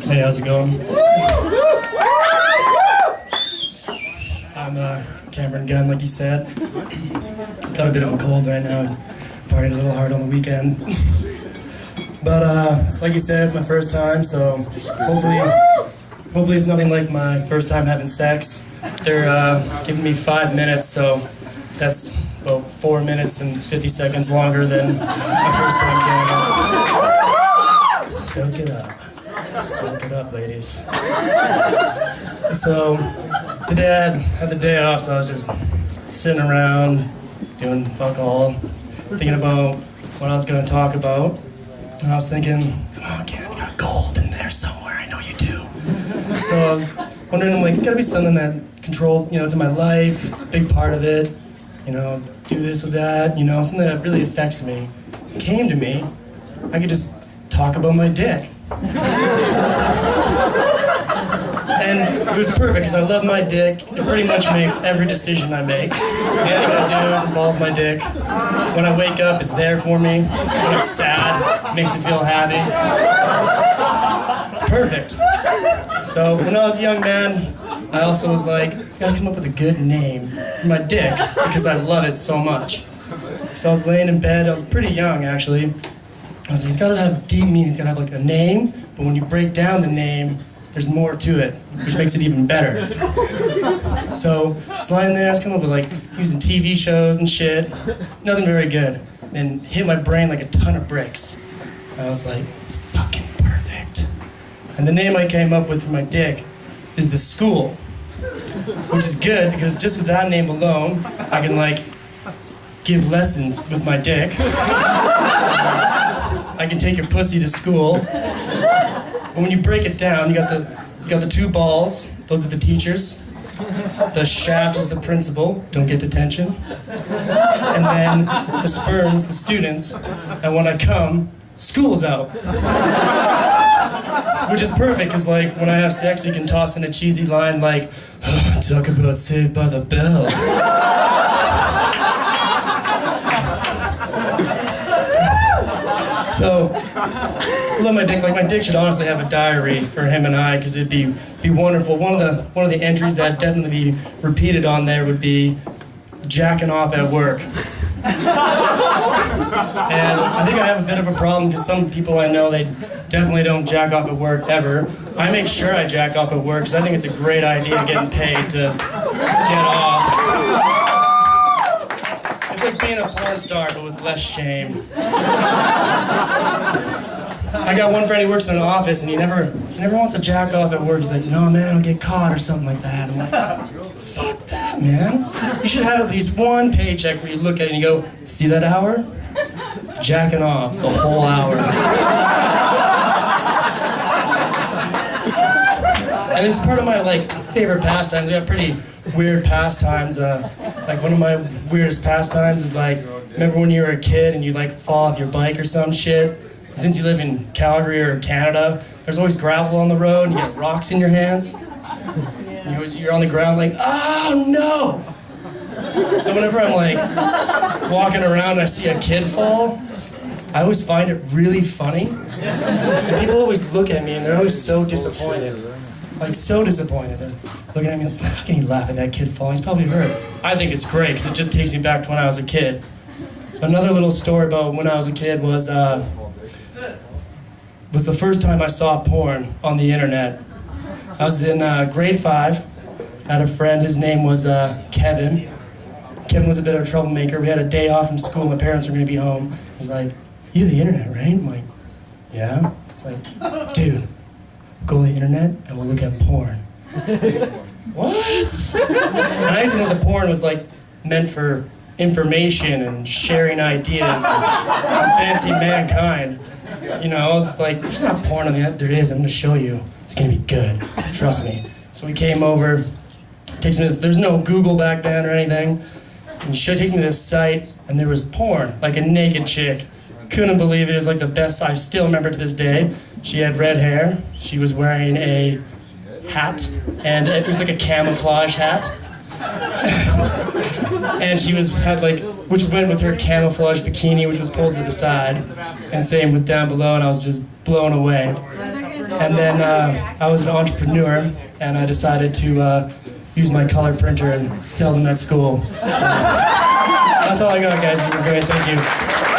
Hey, how's it going? I'm Cameron Gunn, like you said. Got a bit of a cold right now. Partied a little hard on the weekend. But like you said, it's my first time, so hopefully it's nothing like my first time having sex. They're giving me 5 minutes, so that's about 4 minutes and 50 seconds longer than my first time going. Soak it up. Soak it up, ladies. So, today I had the day off, so I was just sitting around doing fuck all, thinking about what I was going to talk about. And I was thinking, come on, Cam, you got gold in there somewhere, I know you do. So I was wondering, I'm like, it's got to be something that controls, it's in my life, it's a big part of it, do this or that, something that really affects me. It came to me, I could just talk about my dick. And it was perfect because I love my dick. It pretty much makes every decision I make. Anything I do is involves my dick. When I wake up, it's there for me. When I'm sad, it makes me feel happy. It's perfect. So when I was a young man, I also was like, I gotta come up with a good name for my dick because I love it so much. So I was laying in bed. I was pretty young, actually. I was like, it's gotta have deep meaning. It's gotta have like a name, but when you break down the name, there's more to it, which makes it even better. So I was lying there, I was coming up with like using TV shows and shit, nothing very good. And hit my brain like a ton of bricks. I was like, it's fucking perfect. And the name I came up with for my dick is The School, which is good because just with that name alone, I can like give lessons with my dick. I can take your pussy to school. But when you break it down, you got the two balls, those are the teachers. The shaft is the principal, don't get detention. And then the sperm's the students. And when I come, school's out. Which is perfect, because like when I have sex, you can toss in a cheesy line like, oh, talk about Saved by the Bell. So, I love my dick. Like, my dick should honestly have a diary for him and I, because it'd be wonderful. One of the entries that definitely be repeated on there would be jacking off at work. And I think I have a bit of a problem, because some people I know, they definitely don't jack off at work ever. I make sure I jack off at work, because I think it's a great idea getting paid to get off. It's like being a porn star, but with less shame. I got one friend who works in an office, and he never wants to jack off at work. He's like, no, man, I'll get caught or something like that. I'm like, fuck that, man. You should have at least one paycheck where you look at it and you go, see that hour? Jacking off the whole hour. And it's part of my favorite pastimes. We have pretty weird pastimes. Like one of my weirdest pastimes is remember when you were a kid and you fall off your bike or some shit? And since you live in Calgary or Canada, there's always gravel on the road and you get rocks in your hands. And you're on the ground like, oh no! So whenever I'm walking around and I see a kid fall, I always find it really funny. And people always look at me and they're always so disappointed. So disappointed. They're looking at me like, how can you laugh at that kid falling? He's probably hurt. I think it's great because it just takes me back to when I was a kid. Another little story about when I was a kid was the first time I saw porn on the internet. I was in grade 5. I had a friend, his name was Kevin. Kevin was a bit of a troublemaker. We had a day off from school, my parents were going to be home. He's like, you have the internet, right? I'm like, yeah. It's like, dude, go on the internet and we'll look at porn. What? And I used to think the porn was meant for information and sharing ideas and fancy mankind. I was like, there's not porn on the internet. There is, I'm gonna show you. It's gonna be good, trust me. So we came over, takes me this, there's no Google back then or anything. And she takes me to this site and there was porn, a naked chick. Couldn't believe it, it was the best, I still remember to this day. She had red hair, she was wearing a hat, and it was a camouflage hat. And she had which went with her camouflage bikini, which was pulled to the side, and same with down below, and I was just blown away. And then I was an entrepreneur, and I decided to use my color printer and sell them at school. So, that's all I got, guys. You were great. Thank you.